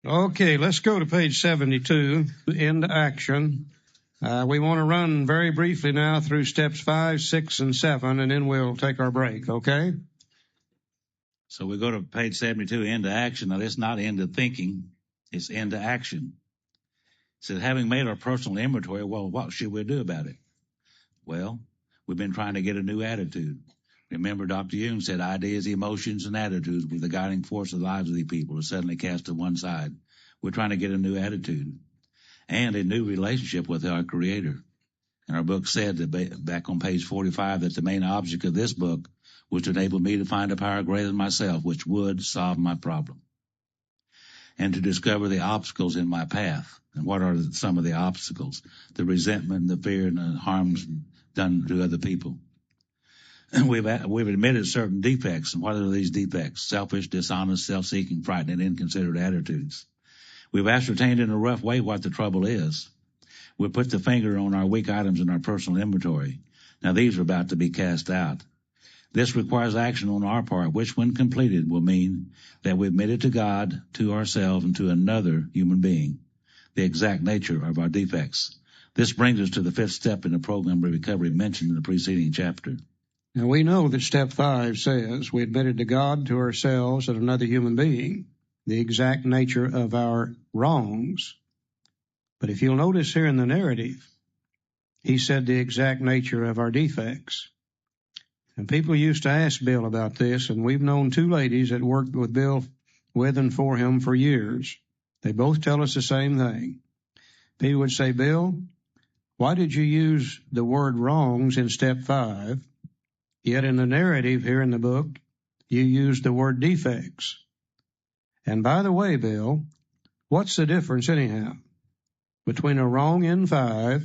Okay, let's go to page 72, into action. We want to run very briefly now through steps 5, 6, and 7, and then we'll take our break, okay? So we go to page 72, into action. Now, it's not into thinking, it's into action. It says, having made our personal inventory, well, what should we do about it? Well, we've been trying to get a new attitude. Remember, Dr. Jung said ideas, emotions, and attitudes were the guiding force of the lives of these people are suddenly cast to one side. We're trying to get a new attitude and a new relationship with our Creator. And our book said that back on page 45 that the main object of this book was to enable me to find a power greater than myself, which would solve my problem, and to discover the obstacles in my path. And what are some of the obstacles? The resentment, the fear, and the harms done to other people. We've admitted certain defects. And what are these defects? Selfish, dishonest, self-seeking, frightened, and inconsiderate attitudes. We've ascertained in a rough way what the trouble is. We've put the finger on our weak items in our personal inventory. Now these are about to be cast out. This requires action on our part, which when completed will mean that we admitted to God, to ourselves, and to another human being the exact nature of our defects. This brings us to the fifth step in the program of recovery mentioned in the preceding chapter. Now, we know that step 5 says we admitted to God, to ourselves, and another human being the exact nature of our wrongs. But if you'll notice here in the narrative, he said the exact nature of our defects. And people used to ask Bill about this, and we've known 2 ladies that worked with Bill with and for him for years. They both tell us the same thing. People would say, Bill, why did you use the word wrongs in step 5? Yet in the narrative here in the book, you used the word defects. And by the way, Bill, what's the difference anyhow between a wrong in 5,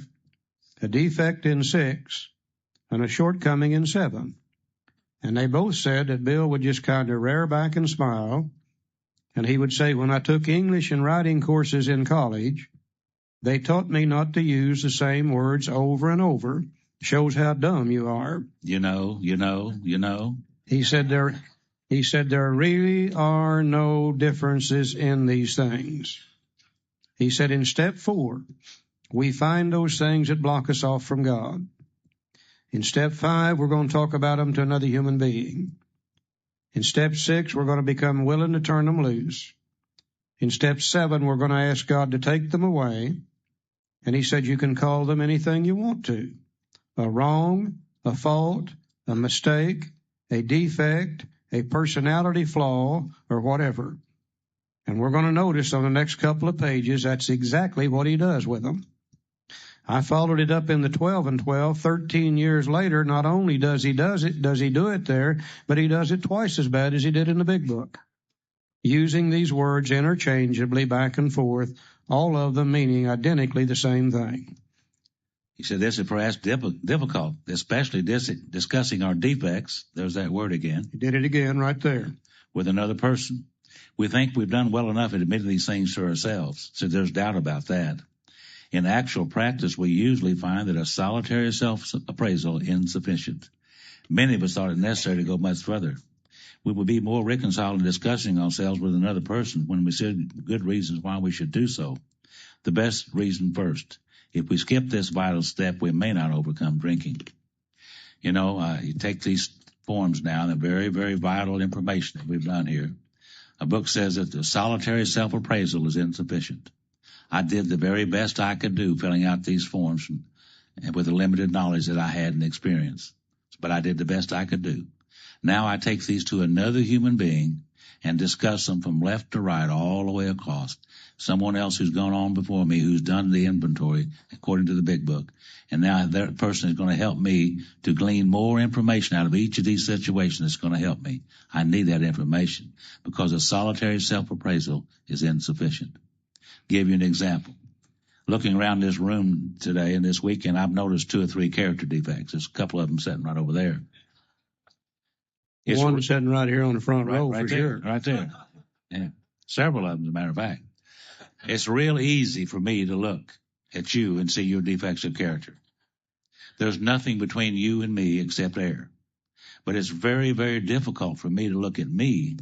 a defect in 6, and a shortcoming in 7? And they both said that Bill would just kind of rear back and smile, and he would say, when I took English and writing courses in college, they taught me not to use the same words over and over. Shows how dumb you are. You know. He said there really are no differences in these things. He said in step 4, we find those things that block us off from God. In step 5, we're going to talk about them to another human being. In step 6, we're going to become willing to turn them loose. In step 7, we're going to ask God to take them away. And he said you can call them anything you want to. A wrong, a fault, a mistake, a defect, a personality flaw, or whatever. And we're going to notice on the next couple of pages that's exactly what he does with them. I followed it up in the 12 and 12. 13 years later, not only does he do it there, but he does it twice as bad as he did in the big book, using these words interchangeably back and forth, all of them meaning identically the same thing. He said this is perhaps difficult, especially discussing our defects. There's that word again. He did it again right there. With another person. We think we've done well enough at admitting these things to ourselves, so there's doubt about that. In actual practice, we usually find that a solitary self-appraisal is insufficient. Many of us thought it necessary to go much further. We would be more reconciled in discussing ourselves with another person when we said good reasons why we should do so. The best reason first. If we skip this vital step, we may not overcome drinking. You take these forms now, the very, very vital information that we've done here. A book says that the solitary self-appraisal is insufficient. I did the very best I could do filling out these forms and with the limited knowledge that I had and experience. But I did the best I could do. Now I take these to another human being and discuss them from left to right all the way across. Someone else who's gone on before me, who's done the inventory according to the big book. And now that person is going to help me to glean more information out of each of these situations that's going to help me. I need that information because a solitary self-appraisal is insufficient. Give you an example. Looking around this room today and this weekend, I've noticed 2 or 3 character defects. There's a couple of them sitting right over there. One sitting right here on the front row right for there, sure. Right there. Yeah. Several of them, as a matter of fact. It's real easy for me to look at you and see your defects of character. There's nothing between you and me except air. But it's very, very difficult for me to look at me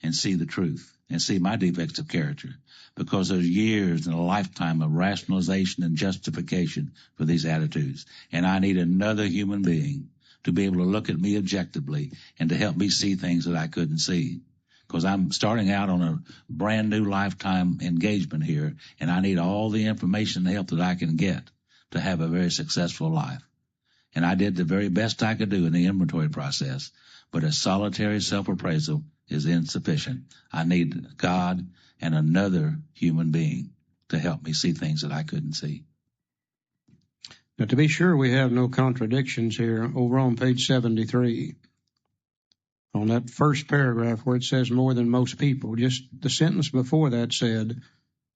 and see the truth. and see my defects of character, because there's years and a lifetime of rationalization and justification for these attitudes. And I need another human being to be able to look at me objectively and to help me see things that I couldn't see. Because I'm starting out on a brand new lifetime engagement here, and I need all the information and help that I can get to have a very successful life. And I did the very best I could do in the inventory process, but a solitary self-appraisal is insufficient. I need God and another human being to help me see things that I couldn't see. Now, to be sure, we have no contradictions here. Over on page 73, on that first paragraph where it says more than most people, just the sentence before that said,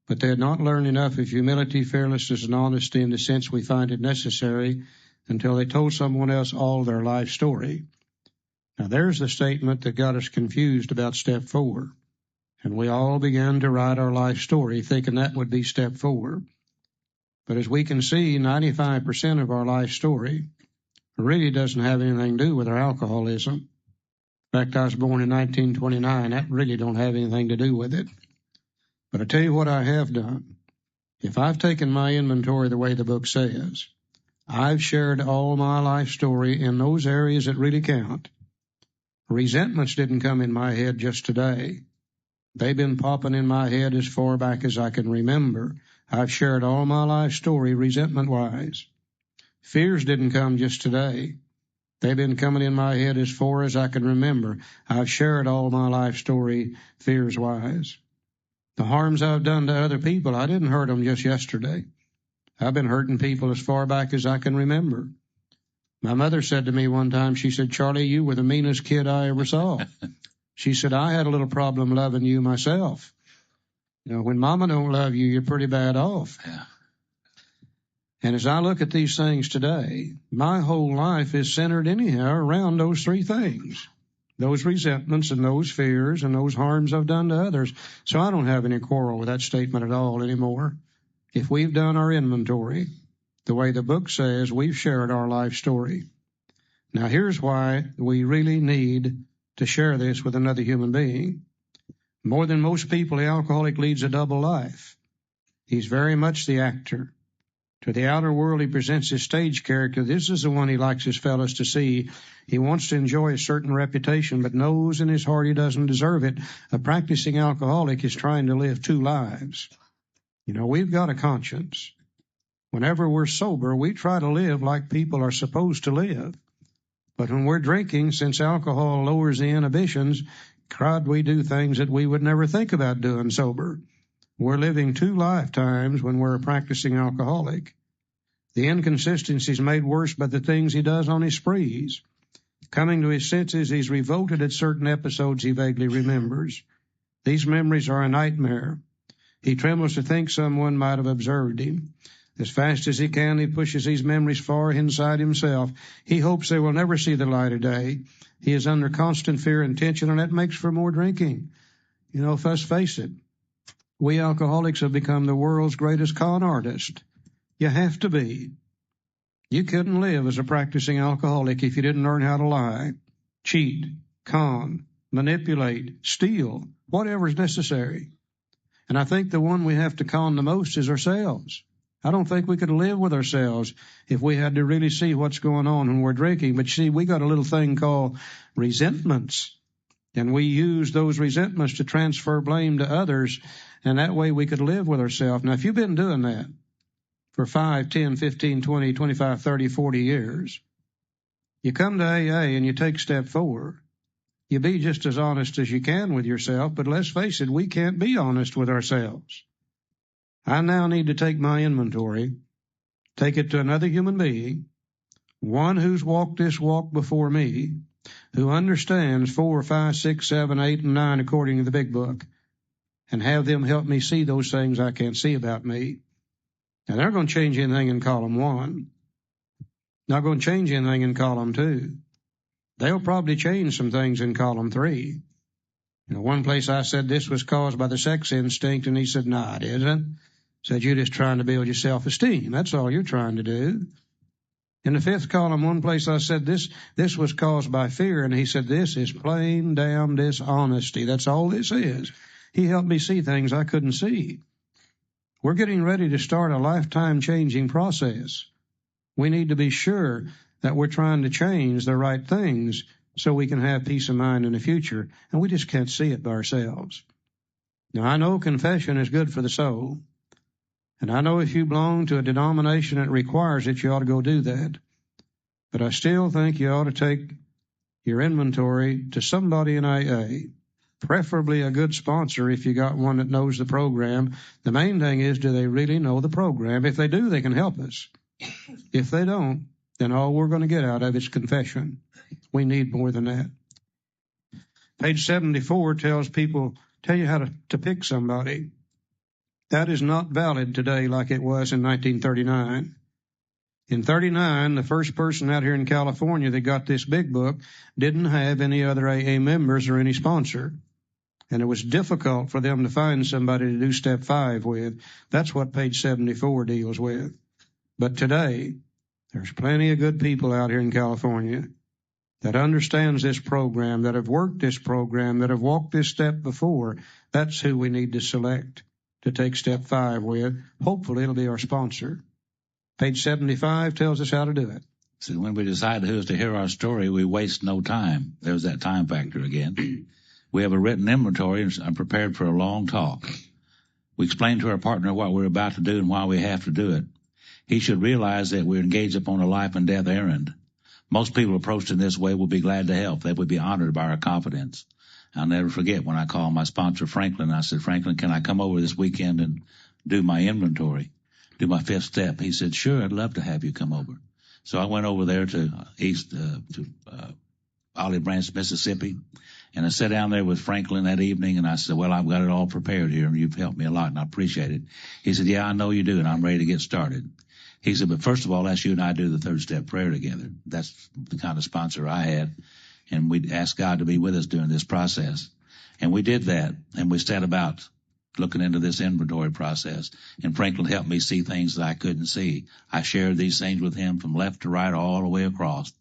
but they had not learned enough of humility, fearlessness, and honesty in the sense we find it necessary until they told someone else all their life story. Now, there's the statement that got us confused about step 4. And we all began to write our life story thinking that would be step 4. But as we can see, 95% of our life story really doesn't have anything to do with our alcoholism. In fact, I was born in 1929. That really don't have anything to do with it. But I tell you what I have done. If I've taken my inventory the way the book says, I've shared all my life story in those areas that really count. Resentments didn't come in my head just today. They've been popping in my head as far back as I can remember. I've shared all my life story resentment-wise. Fears didn't come just today. They've been coming in my head as far as I can remember. I've shared all my life story fears-wise. The harms I've done to other people, I didn't hurt them just yesterday. I've been hurting people as far back as I can remember. My mother said to me one time, she said, Charlie, you were the meanest kid I ever saw. She said, I had a little problem loving you myself. You know, when mama don't love you, you're pretty bad off. Yeah. And as I look at these things today, my whole life is centered anyhow around those 3 things. Those resentments and those fears and those harms I've done to others. So I don't have any quarrel with that statement at all anymore. If we've done our inventory, the way the book says, we've shared our life story. Now here's why we really need to share this with another human being. More than most people, the alcoholic leads a double life. He's very much the actor. To the outer world, he presents his stage character. This is the one he likes his fellows to see. He wants to enjoy a certain reputation, but knows in his heart he doesn't deserve it. A practicing alcoholic is trying to live 2 lives. You know, we've got a conscience. Whenever we're sober, we try to live like people are supposed to live. But when we're drinking, since alcohol lowers the inhibitions, God, we do things that we would never think about doing sober. We're living 2 lifetimes when we're a practicing alcoholic. The inconsistency's made worse by the things he does on his sprees. Coming to his senses, he's revolted at certain episodes he vaguely remembers. These memories are a nightmare. He trembles to think someone might have observed him. As fast as he can, he pushes these memories far inside himself. He hopes they will never see the light of day. He is under constant fear and tension, and that makes for more drinking. You know, let's face it, we alcoholics have become the world's greatest con artist. You have to be. You couldn't live as a practicing alcoholic if you didn't learn how to lie, cheat, con, manipulate, steal, whatever is necessary. And I think the one we have to con the most is ourselves. I don't think we could live with ourselves if we had to really see what's going on when we're drinking. But see, we got a little thing called resentments, and we use those resentments to transfer blame to others, and that way we could live with ourselves. Now, if you've been doing that for 5, 10, 15, 20, 25, 30, 40 years, you come to AA and you take step 4. You be just as honest as you can with yourself, but let's face it, we can't be honest with ourselves. I now need to take my inventory, take it to another human being, one who's walked this walk before me, who understands 4, 5, 6, 7, 8, and 9 according to the big book, and have them help me see those things I can't see about me. Now, they're going to change anything in column 1. Not going to change anything in column 2. They'll probably change some things in column 3. You know, one place I said this was caused by the sex instinct, and he said, no, it isn't. Said, you're just trying to build your self-esteem. That's all you're trying to do. In the 5th column, one place I said this was caused by fear, and he said, this is plain damn dishonesty. That's all this is. He helped me see things I couldn't see. We're getting ready to start a lifetime-changing process. We need to be sure that we're trying to change the right things so we can have peace of mind in the future, and we just can't see it by ourselves. Now, I know confession is good for the soul, and I know if you belong to a denomination that requires it, you ought to go do that. But I still think you ought to take your inventory to somebody in AA, preferably a good sponsor if you got one that knows the program. The main thing is, do they really know the program? If they do, they can help us. If they don't, then all we're going to get out of it is confession. We need more than that. Page 74 tells you how to pick somebody. That is not valid today like it was in 1939. In 39, the first person out here in California that got this big book didn't have any other AA members or any sponsor. And it was difficult for them to find somebody to do step 5 with. That's what page 74 deals with. But today, there's plenty of good people out here in California that understands this program, that have worked this program, that have walked this step before. That's who we need to select to take step 5 with. Hopefully, it'll be our sponsor. Page 75 tells us how to do it. See, when we decide who's to hear our story, we waste no time. There's that time factor again. We have a written inventory and I'm prepared for a long talk. We explain to our partner what we're about to do and why we have to do it. He should realize that we're engaged upon a life and death errand. Most people approached in this way will be glad to help. They would be honored by our confidence. I'll never forget when I called my sponsor, Franklin. I said, Franklin, can I come over this weekend and do my inventory, do my 5th step? He said, sure, I'd love to have you come over. So I went over there to Olive Branch, Mississippi, and I sat down there with Franklin that evening, and I said, well, I've got it all prepared here, and you've helped me a lot, and I appreciate it. He said, yeah, I know you do, and I'm ready to get started. He said, but first of all, let's you and I do the 3rd step prayer together. That's the kind of sponsor I had, and we asked God to be with us during this process. And we did that, and we set about looking into this inventory process, and Franklin helped me see things that I couldn't see. I shared these things with him from left to right all the way across,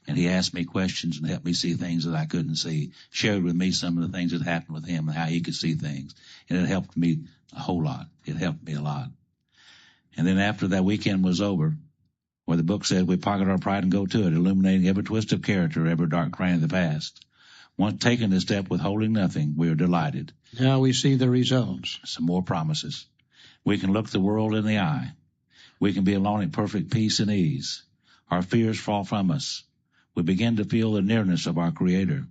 and he asked me questions and helped me see things that I couldn't see, shared with me some of the things that happened with him and how he could see things, and it helped me a whole lot. It helped me a lot. And then after that weekend was over, where the book said we pocket our pride and go to it, illuminating every twist of character, every dark cranny of the past. Once taking this step withholding nothing, we are delighted. Now we see the results. Some more promises. We can look the world in the eye. We can be alone in perfect peace and ease. Our fears fall from us. We begin to feel the nearness of our Creator.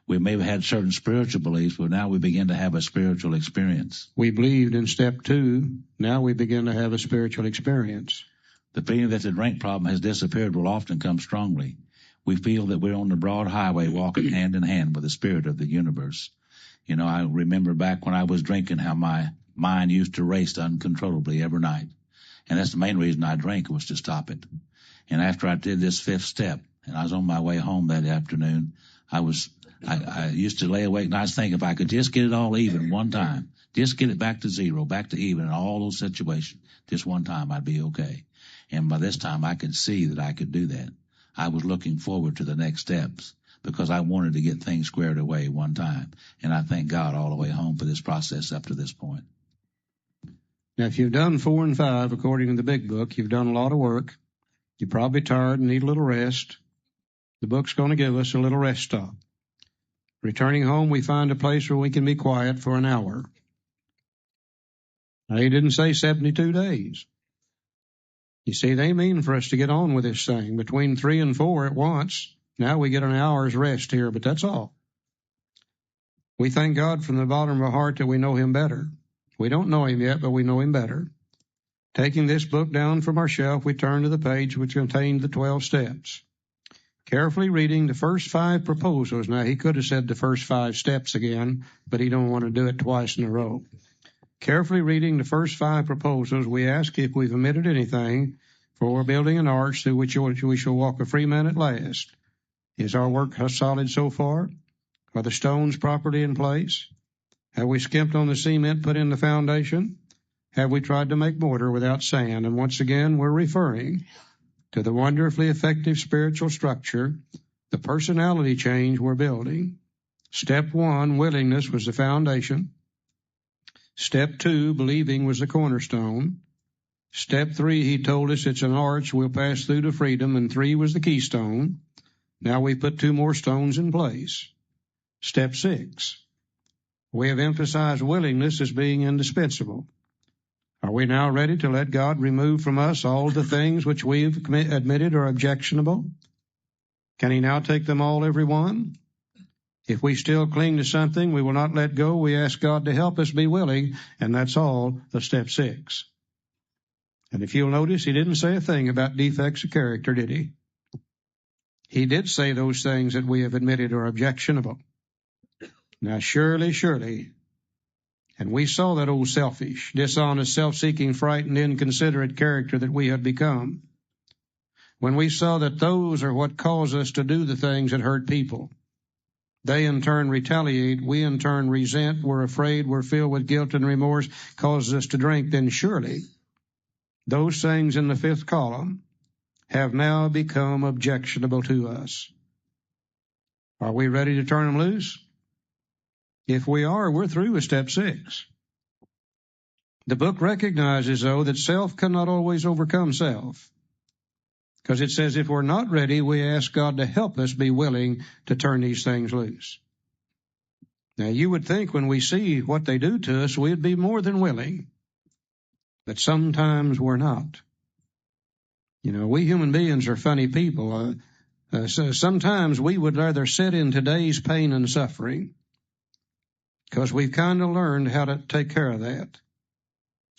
We may have had certain spiritual beliefs, but now we begin to have a spiritual experience. We believed in step 2. Now we begin to have a spiritual experience. The feeling that the drink problem has disappeared will often come strongly. We feel that we're on the broad highway walking hand in hand with the spirit of the universe. You know, I remember back when I was drinking how my mind used to race uncontrollably every night. And that's the main reason I drank, was to stop it. And after I did this 5th step, and I was on my way home that afternoon, I used to lay awake nights thinking if I could just get it all even one time, just get it back to 0, back to even in all those situations, just one time I'd be okay. And by this time I could see that I could do that. I was looking forward to the next steps because I wanted to get things squared away one time. And I thank God all the way home for this process up to this point. Now, if you've done 4 and 5, according to the big book, you've done a lot of work. You're probably tired and need a little rest. The book's going to give us a little rest stop. Returning home, we find a place where we can be quiet for an hour. Now, he didn't say 72 days. You see, they mean for us to get on with this thing between 3 and 4 at once. Now we get an hour's rest here, but that's all. We thank God from the bottom of our heart that we know him better. We don't know him yet, but we know him better. Taking this book down from our shelf, we turn to the page which contained the 12 steps. Carefully reading the first 5 proposals. Now, he could have said the first 5 steps again, but he don't want to do it twice in a row. Carefully reading the first 5 proposals, we ask if we've omitted anything, for we're building an arch through which we shall walk a free man at last. Is our work solid so far? Are the stones properly in place? Have we skimped on the cement put in the foundation? Have we tried to make mortar without sand? And once again, we're referring to the wonderfully effective spiritual structure, the personality change we're building. Step 1, willingness, was the foundation. Step 2, believing, was the cornerstone. Step 3, he told us it's an arch we'll pass through to freedom, and 3 was the keystone. Now we put 2 more stones in place. Step 6, we have emphasized willingness as being indispensable. Are we now ready to let God remove from us all the things which we've admitted are objectionable? Can he now take them all, every one? If we still cling to something we will not let go, we ask God to help us be willing, and that's all of step 6. And if you'll notice, he didn't say a thing about defects of character, did he? He did say those things that we have admitted are objectionable. Now, surely, and we saw that old selfish, dishonest, self-seeking, frightened, inconsiderate character that we have become. When we saw that those are what cause us to do the things that hurt people. They in turn retaliate, we in turn resent, we're afraid, we're filled with guilt and remorse, causes us to drink, then surely those things in the 5th column have now become objectionable to us. Are we ready to turn them loose? If we are, we're through with step 6. The book recognizes, though, that self cannot always overcome self. Because it says if we're not ready, we ask God to help us be willing to turn these things loose. Now, you would think when we see what they do to us, we'd be more than willing. But sometimes we're not. You know, we human beings are funny people. So sometimes we would rather sit in today's pain and suffering because we've kind of learned how to take care of that.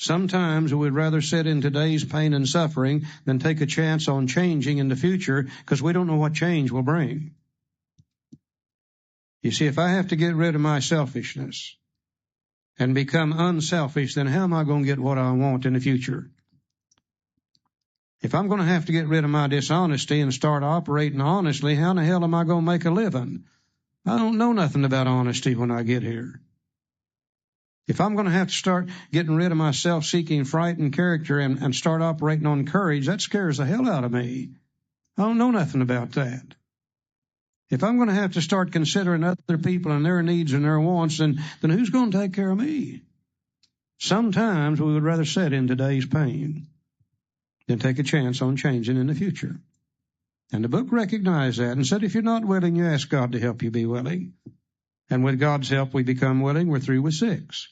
Sometimes we would rather sit in today's pain and suffering than take a chance on changing in the future because we don't know what change will bring. You see, if I have to get rid of my selfishness and become unselfish, then how am I going to get what I want in the future? If I'm going to have to get rid of my dishonesty and start operating honestly, how in the hell am I going to make a living? I don't know nothing about honesty when I get here. If I'm going to have to start getting rid of my self-seeking, frightened character and start operating on courage, that scares the hell out of me. I don't know nothing about that. If I'm going to have to start considering other people and their needs and their wants, then who's going to take care of me? Sometimes we would rather sit in today's pain than take a chance on changing in the future. And the book recognized that and said, if you're not willing, you ask God to help you be willing. And with God's help, we become willing. We're through with 6.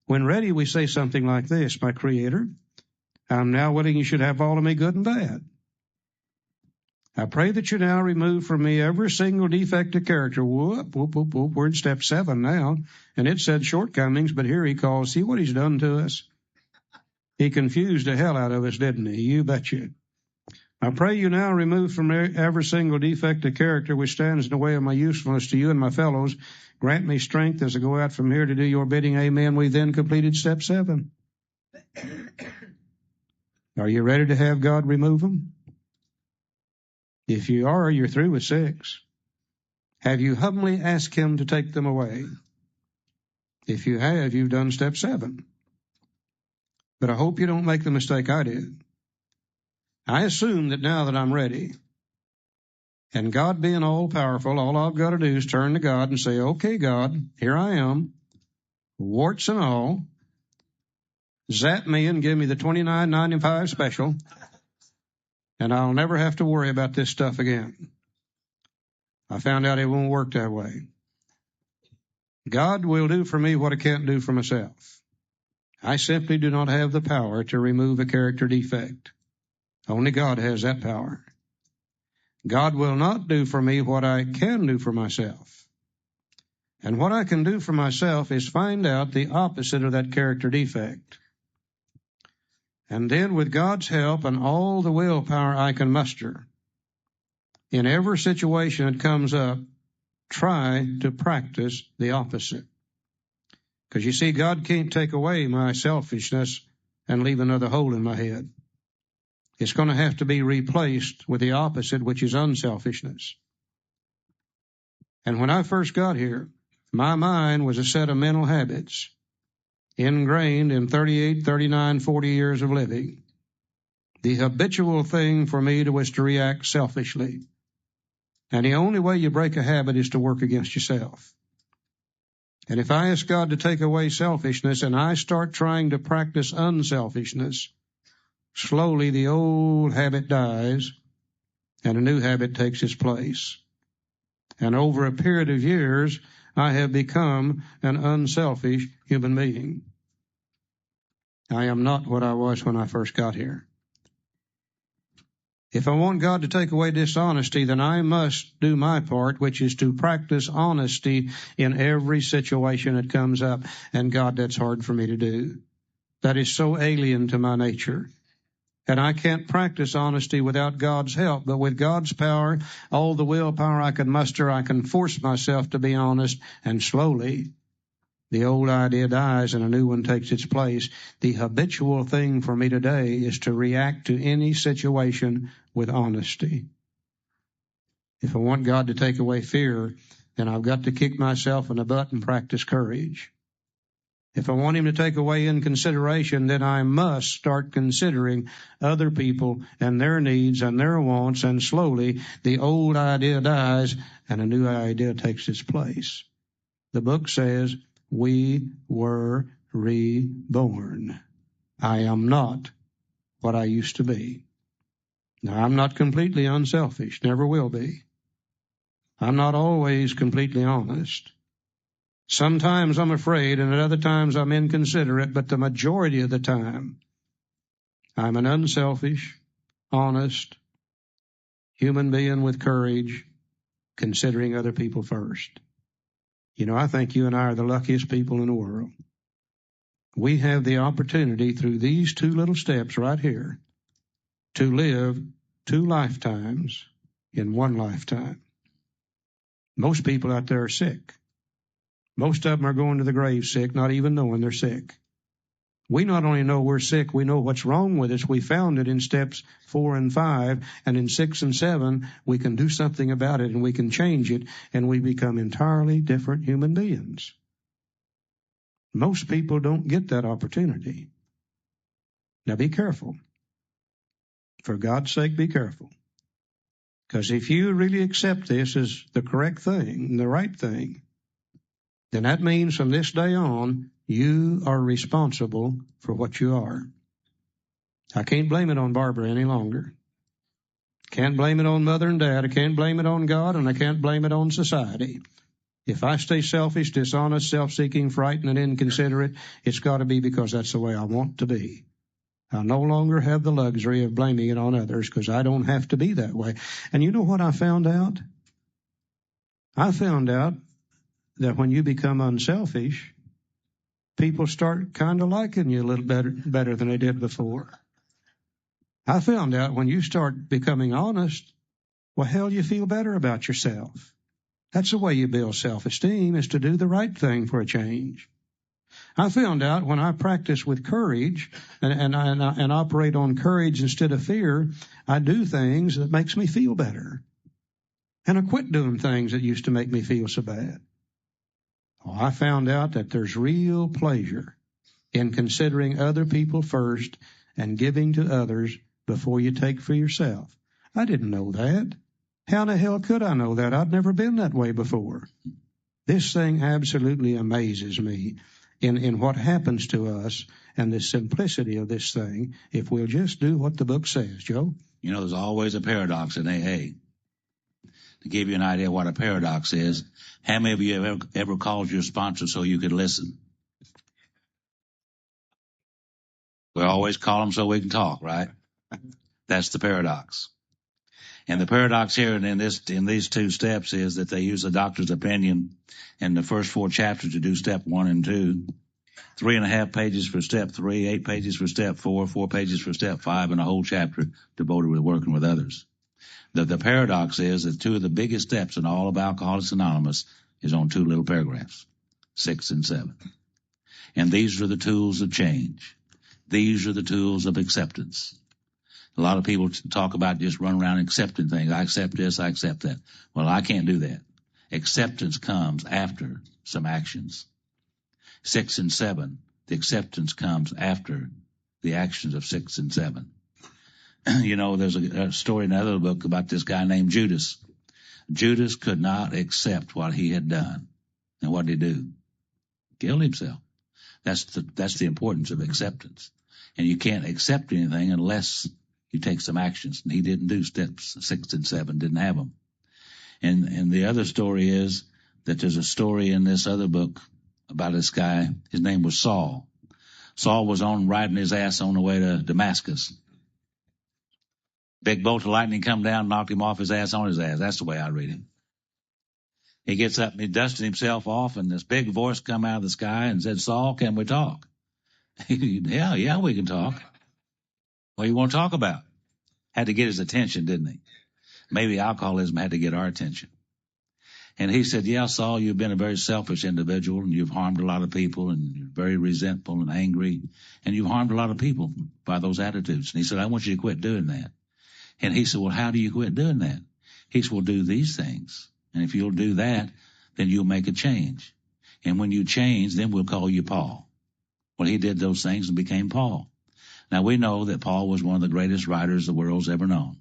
When ready, we say something like this: my Creator, I'm now willing you should have all of me, good and bad. I pray that you now remove from me every single defect of character. Whoop. We're in step 7 now. And it said shortcomings, but here he calls, see what he's done to us? He confused the hell out of us, didn't he? You betcha. I pray you now remove from every single defect of character which stands in the way of my usefulness to you and my fellows. Grant me strength as I go out from here to do your bidding. Amen. We then completed step 7. Are you ready to have God remove them? If you are, you're through with 6. Have you humbly asked him to take them away? If you have, you've done step 7. But I hope you don't make the mistake I did. I assume that now that I'm ready, and God being all-powerful, all I've got to do is turn to God and say, okay, God, here I am, warts and all. Zap me and give me the $29.95 special, and I'll never have to worry about this stuff again. I found out it won't work that way. God will do for me what I can't do for myself. I simply do not have the power to remove a character defect. Only God has that power. God will not do for me what I can do for myself. And what I can do for myself is find out the opposite of that character defect. And then with God's help and all the willpower I can muster, in every situation that comes up, try to practice the opposite. Because you see, God can't take away my selfishness and leave another hole in my head. It's going to have to be replaced with the opposite, which is unselfishness. And when I first got here, my mind was a set of mental habits ingrained in 38, 39, 40 years of living. The habitual thing for me was to react selfishly. And the only way you break a habit is to work against yourself. And if I ask God to take away selfishness and I start trying to practice unselfishness, slowly the old habit dies and a new habit takes its place. And over a period of years, I have become an unselfish human being. I am not what I was when I first got here. If I want God to take away dishonesty, then I must do my part, which is to practice honesty in every situation that comes up. And God, that's hard for me to do. That is so alien to my nature. And I can't practice honesty without God's help. But with God's power, all the willpower I can muster, I can force myself to be honest. And slowly, the old idea dies and a new one takes its place. The habitual thing for me today is to react to any situation with honesty. If I want God to take away fear, then I've got to kick myself in the butt and practice courage. If I want Him to take away inconsideration, then I must start considering other people and their needs and their wants, and slowly the old idea dies and a new idea takes its place. The book says, we were reborn. I am not what I used to be. Now, I'm not completely unselfish, never will be. I'm not always completely honest. Sometimes I'm afraid, and at other times I'm inconsiderate, but the majority of the time, I'm an unselfish, honest human being with courage, considering other people first. You know, I think you and I are the luckiest people in the world. We have the opportunity through these two little steps right here to live 2 lifetimes in 1 lifetime. Most people out there are sick. Most of them are going to the grave sick, not even knowing they're sick. We not only know we're sick, we know what's wrong with us. We found it in steps 4 and 5, and in 6 and 7, we can do something about it, and we can change it, and we become entirely different human beings. Most people don't get that opportunity. Now be careful. For God's sake, be careful. Because if you really accept this as the correct thing, the right thing, then that means from this day on, you are responsible for what you are. I can't blame it on Barbara any longer. Can't blame it on Mother and Dad. I can't blame it on God, and I can't blame it on society. If I stay selfish, dishonest, self-seeking, frightened, and inconsiderate, it's got to be because that's the way I want to be. I no longer have the luxury of blaming it on others because I don't have to be that way. And you know what I found out? I found out that when you become unselfish, people start kind of liking you a little better than they did before. I found out when you start becoming honest, well, hell, you feel better about yourself. That's the way you build self-esteem, is to do the right thing for a change. I found out when I practice with courage and operate on courage instead of fear, I do things that makes me feel better. And I quit doing things that used to make me feel so bad. Well, I found out that there's real pleasure in considering other people first and giving to others before you take for yourself. I didn't know that. How in the hell could I know that? I'd never been that way before. This thing absolutely amazes me in what happens to us and the simplicity of this thing if we'll just do what the book says, Joe. You know, there's always a paradox in AA. To give you an idea what a paradox is, how many of you have ever called your sponsor so you could listen? We always call them so we can talk, right? That's the paradox. And the paradox here in these 2 steps is that they use the doctor's opinion in the first 4 chapters to do step 1 and 2, 3.5 pages for step 3, 8 pages for step 4, 4 pages for step 5, and a whole chapter devoted to working with others. The paradox is that 2 of the biggest steps in all of Alcoholics Anonymous is on 2 little paragraphs, 6 and 7. And these are the tools of change. These are the tools of acceptance. A lot of people talk about just run around accepting things. I accept this, I accept that. Well, I can't do that. Acceptance comes after some actions. 6 and 7, the acceptance comes after the actions of 6 and 7. You know, there's a story in another book about this guy named Judas. Judas could not accept what he had done. And what did he do? Killed himself. That's the importance of acceptance. And you can't accept anything unless you take some actions. And he didn't do steps 6 and 7, didn't have them. And the other story is that there's a story in this other book about this guy. His name was Saul. Saul was riding his ass on the way to Damascus. Big bolt of lightning come down, knocked him off his ass on his ass. That's the way I read him. He gets up and he dusted himself off, and this big voice come out of the sky and said, Saul, can we talk? Yeah, we can talk. What do you want to talk about? Had to get his attention, didn't he? Maybe alcoholism had to get our attention. And he said, yeah, Saul, you've been a very selfish individual, and you've harmed a lot of people, and you're very resentful and angry, and you've harmed a lot of people by those attitudes. And he said, I want you to quit doing that. And he said, well, how do you quit doing that? He said, well, do these things. And if you'll do that, then you'll make a change. And when you change, then we'll call you Paul. Well, he did those things and became Paul. Now, we know that Paul was one of the greatest writers the world's ever known.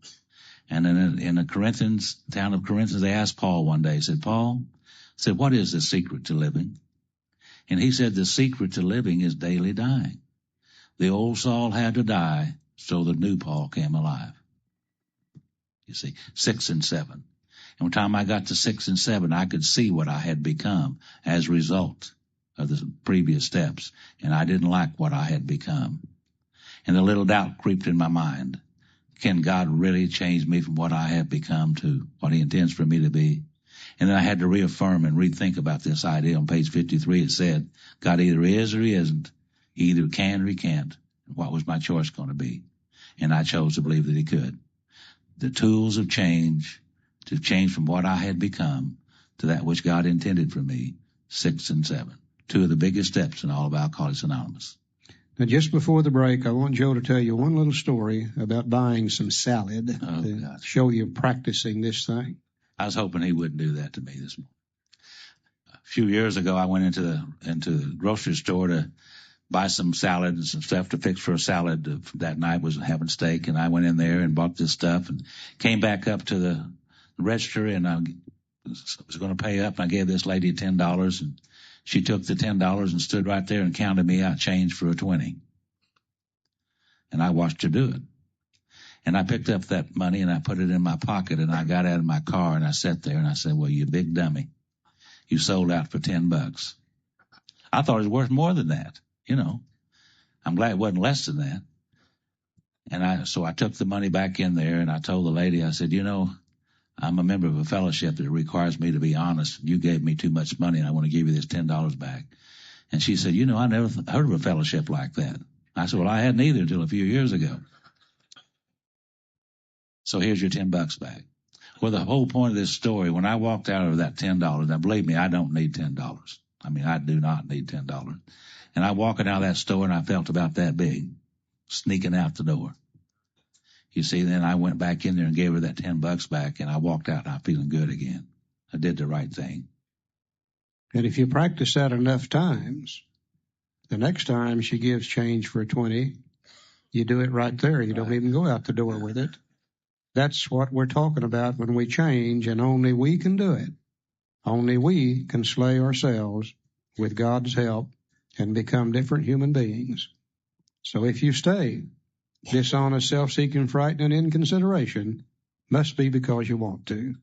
And in the town of Corinth, they asked Paul one day, said, Paul, said, what is the secret to living? And he said, the secret to living is daily dying. The old Saul had to die so the new Paul came alive. You see, 6 and 7. And when time I got to 6 and 7, I could see what I had become as a result of the previous steps. And I didn't like what I had become. And a little doubt crept in my mind. Can God really change me from what I have become to what he intends for me to be? And then I had to reaffirm and rethink about this idea. On page 53, it said, God either is or he isn't. He either can or he can't. What was my choice going to be? And I chose to believe that he could. The tools of change, to change from what I had become to that which God intended for me, 6 and 7. 2 of the biggest steps in all of Alcoholics Anonymous. Now, just before the break, I want Joe to tell you one little story about buying some salad to show you practicing this thing. I was hoping he wouldn't do that to me this morning. A few years ago, I went into the grocery store to buy some salad and some stuff to fix for a salad. That night was having steak, and I went in there and bought this stuff and came back up to the register, and I was going to pay up, and I gave this lady $10, and she took the $10 and stood right there and counted me out change for a 20. And I watched her do it. And I picked up that money and I put it in my pocket, and I got out of my car and I sat there and I said, well, you big dummy. You sold out for $10. I thought it was worth more than that. You know, I'm glad it wasn't less than that. And so I took the money back in there and I told the lady, I said, you know, I'm a member of a fellowship that requires me to be honest. You gave me too much money and I want to give you this $10 back. And she said, you know, I never heard of a fellowship like that. I said, well, I hadn't either until a few years ago. So here's your $10 back. Well, the whole point of this story, when I walked out of that $10, now believe me, I don't need $10. I mean, I do not need $10. And I walking out of that store and I felt about that big, sneaking out the door. You see, then I went back in there and gave her that $10 back, and I walked out and I'm feeling good again. I did the right thing. And if you practice that enough times, the next time she gives change for a 20, you do it right there. You don't even go out the door with it. That's what we're talking about when we change, and only we can do it. Only we can slay ourselves with God's help and become different human beings. So if you stay dishonest, self-seeking, frightened, and inconsideration, must be because you want to.